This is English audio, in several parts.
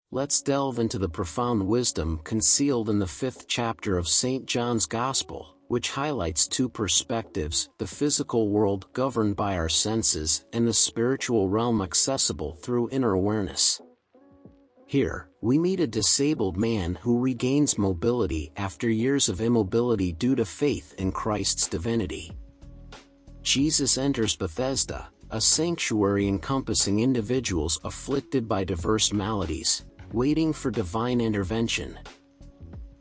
Let's delve into the profound wisdom concealed in the 5th chapter of St. John's Gospel, which highlights two perspectives: the physical world governed by our senses and the spiritual realm accessible through inner awareness. Here, we meet a disabled man who regains mobility after years of immobility due to faith in Christ's divinity. Jesus enters Bethesda, a sanctuary encompassing individuals afflicted by diverse maladies, waiting for divine intervention.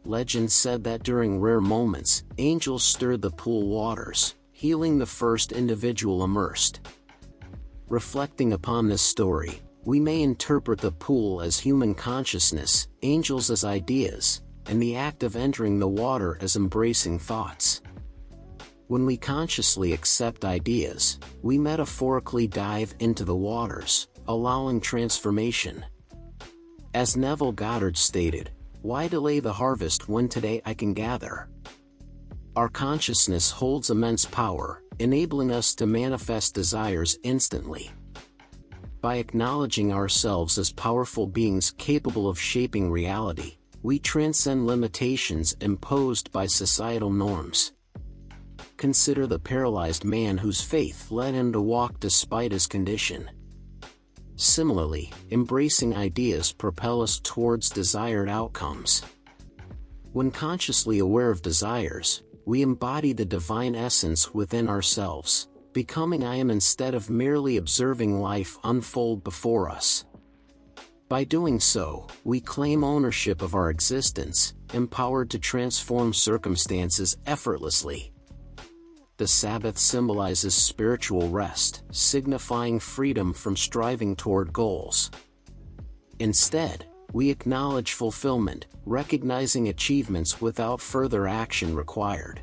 Legend said that during rare moments, angels stirred the pool waters, healing the first individual immersed. Reflecting upon this story, we may interpret the pool as human consciousness, angels as ideas, and the act of entering the water as embracing thoughts. When we consciously accept ideas, we metaphorically dive into the waters, allowing transformation. As Neville Goddard stated, "Why delay the harvest when today I can gather?" Our consciousness holds immense power, enabling us to manifest desires instantly. By acknowledging ourselves as powerful beings capable of shaping reality, we transcend limitations imposed by societal norms. Consider the paralyzed man whose faith led him to walk despite his condition. Similarly, embracing ideas propel us towards desired outcomes. When consciously aware of desires, we embody the divine essence within ourselves, becoming I am instead of merely observing life unfold before us. By doing so, we claim ownership of our existence, empowered to transform circumstances effortlessly. The Sabbath symbolizes spiritual rest, signifying freedom from striving toward goals. Instead, we acknowledge fulfillment, recognizing achievements without further action required.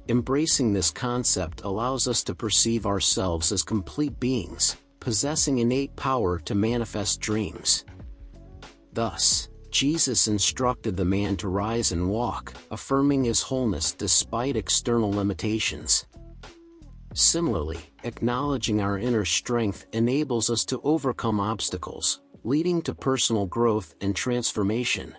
Embracing this concept allows us to perceive ourselves as complete beings, possessing innate power to manifest dreams. Thus, Jesus instructed the man to rise and walk, affirming his wholeness despite external limitations. Similarly, acknowledging our inner strength enables us to overcome obstacles, leading to personal growth and transformation.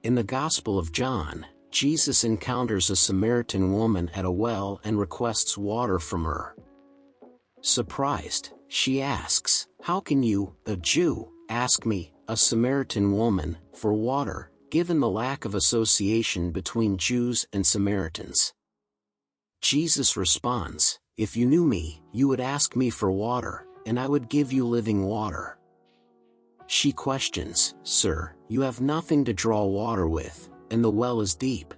In the Gospel of John, Jesus encounters a Samaritan woman at a well and requests water from her. Surprised, she asks, "How can you, a Jew, ask me, a Samaritan woman, for water, given the lack of association between Jews and Samaritans?" Jesus responds, "If you knew me, you would ask me for water, and I would give you living water." She questions, "Sir, you have nothing to draw water with, and the well is deep.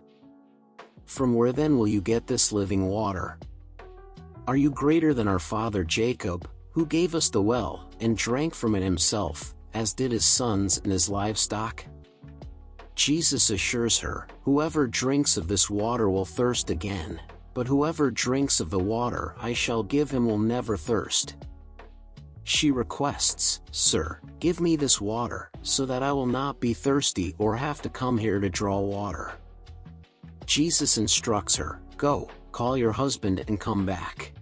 From where then will you get this living water? Are you greater than our father Jacob, who gave us the well, and drank from it himself, as did his sons and his livestock?" Jesus assures her, "Whoever drinks of this water will thirst again, but whoever drinks of the water I shall give him will never thirst." She requests, "Sir, give me this water, so that I will not be thirsty or have to come here to draw water." Jesus instructs her, "Go, call your husband and come back."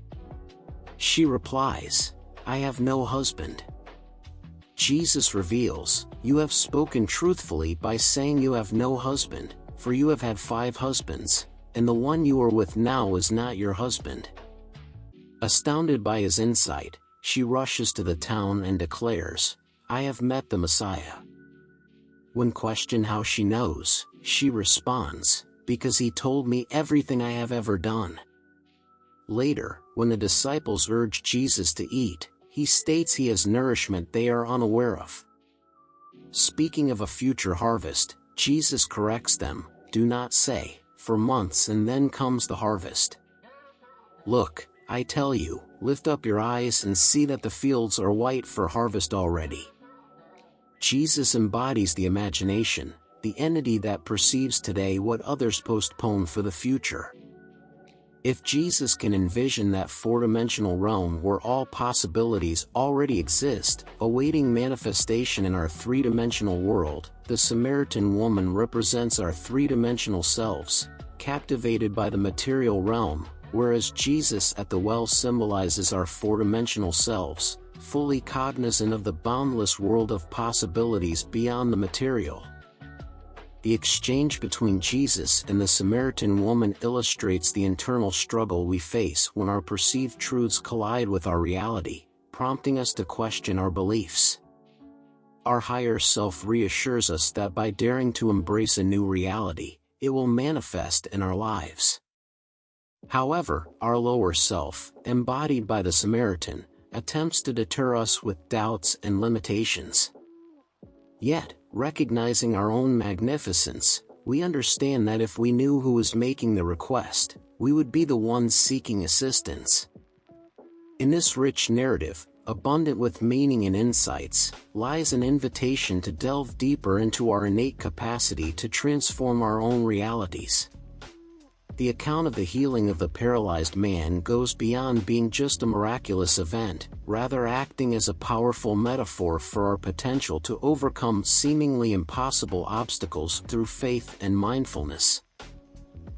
She replies, "I have no husband." Jesus reveals, "You have spoken truthfully by saying you have no husband, for you have had 5 husbands, and the one you are with now is not your husband." Astounded by his insight, she rushes to the town and declares, "I have met the Messiah." When questioned how she knows, she responds, "Because he told me everything I have ever done." Later, when the disciples urge Jesus to eat, he states he has nourishment they are unaware of. Speaking of a future harvest, Jesus corrects them, "Do not say, 'For months and then comes the harvest.' Look, I tell you, lift up your eyes and see that the fields are white for harvest already." Jesus embodies the imagination, the entity that perceives today what others postpone for the future. If Jesus can envision that 4-dimensional realm where all possibilities already exist, awaiting manifestation in our 3-dimensional world, the Samaritan woman represents our 3-dimensional selves, captivated by the material realm, whereas Jesus at the well symbolizes our 4-dimensional selves, fully cognizant of the boundless world of possibilities beyond the material. The exchange between Jesus and the Samaritan woman illustrates the internal struggle we face when our perceived truths collide with our reality, prompting us to question our beliefs. Our higher self reassures us that by daring to embrace a new reality, it will manifest in our lives. However, our lower self, embodied by the Samaritan, attempts to deter us with doubts and limitations. Yet, recognizing our own magnificence, we understand that if we knew who was making the request, we would be the ones seeking assistance. In this rich narrative, abundant with meaning and insights, lies an invitation to delve deeper into our innate capacity to transform our own realities. The account of the healing of the paralyzed man goes beyond being just a miraculous event, rather acting as a powerful metaphor for our potential to overcome seemingly impossible obstacles through faith and mindfulness.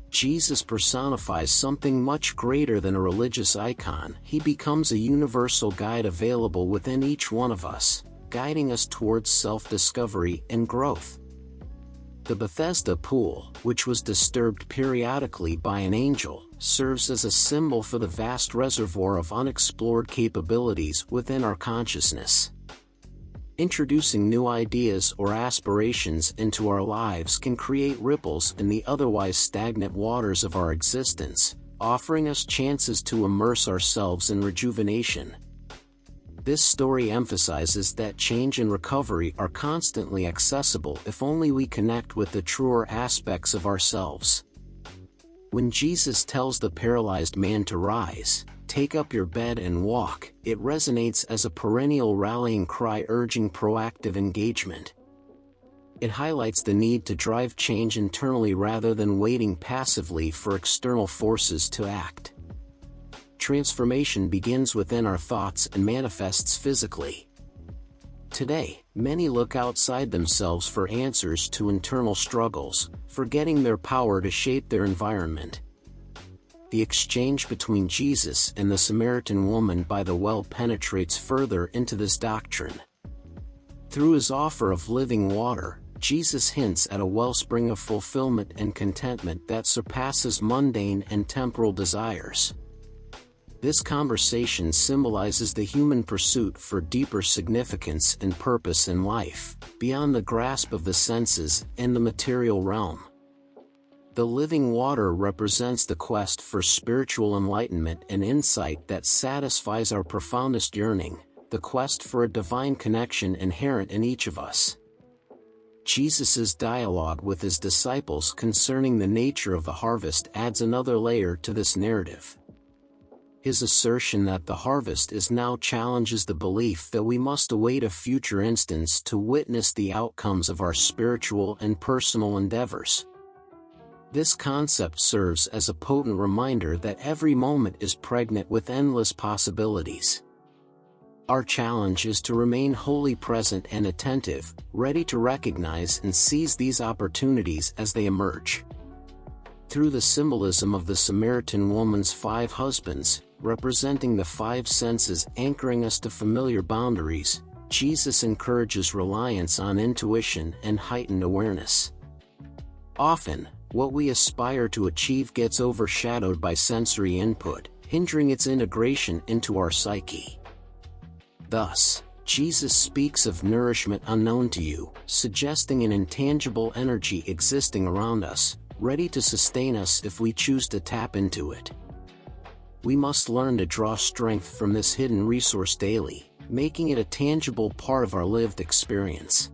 Jesus personifies something much greater than a religious icon. He becomes a universal guide available within each one of us, guiding us towards self-discovery and growth. The Bethesda pool, which was disturbed periodically by an angel, serves as a symbol for the vast reservoir of unexplored capabilities within our consciousness. Introducing new ideas or aspirations into our lives can create ripples in the otherwise stagnant waters of our existence, offering us chances to immerse ourselves in rejuvenation. This story emphasizes that change and recovery are constantly accessible if only we connect with the truer aspects of ourselves. When Jesus tells the paralyzed man to rise, take up your bed and walk, it resonates as a perennial rallying cry urging proactive engagement. It highlights the need to drive change internally rather than waiting passively for external forces to act. Transformation begins within our thoughts and manifests physically. Today, many look outside themselves for answers to internal struggles, forgetting their power to shape their environment. The exchange between Jesus and the Samaritan woman by the well penetrates further into this doctrine. Through his offer of living water, Jesus hints at a wellspring of fulfillment and contentment that surpasses mundane and temporal desires. This conversation symbolizes the human pursuit for deeper significance and purpose in life, beyond the grasp of the senses and the material realm. The living water represents the quest for spiritual enlightenment and insight that satisfies our profoundest yearning, the quest for a divine connection inherent in each of us. Jesus' dialogue with his disciples concerning the nature of the harvest adds another layer to this narrative. His assertion that the harvest is now challenges the belief that we must await a future instance to witness the outcomes of our spiritual and personal endeavors. This concept serves as a potent reminder that every moment is pregnant with endless possibilities. Our challenge is to remain wholly present and attentive, ready to recognize and seize these opportunities as they emerge. Through the symbolism of the Samaritan woman's 5 husbands, representing the 5 senses anchoring us to familiar boundaries, Jesus encourages reliance on intuition and heightened awareness. Often, what we aspire to achieve gets overshadowed by sensory input, hindering its integration into our psyche. Thus, Jesus speaks of nourishment unknown to you, suggesting an intangible energy existing around us, ready to sustain us if we choose to tap into it. We must learn to draw strength from this hidden resource daily, making it a tangible part of our lived experience.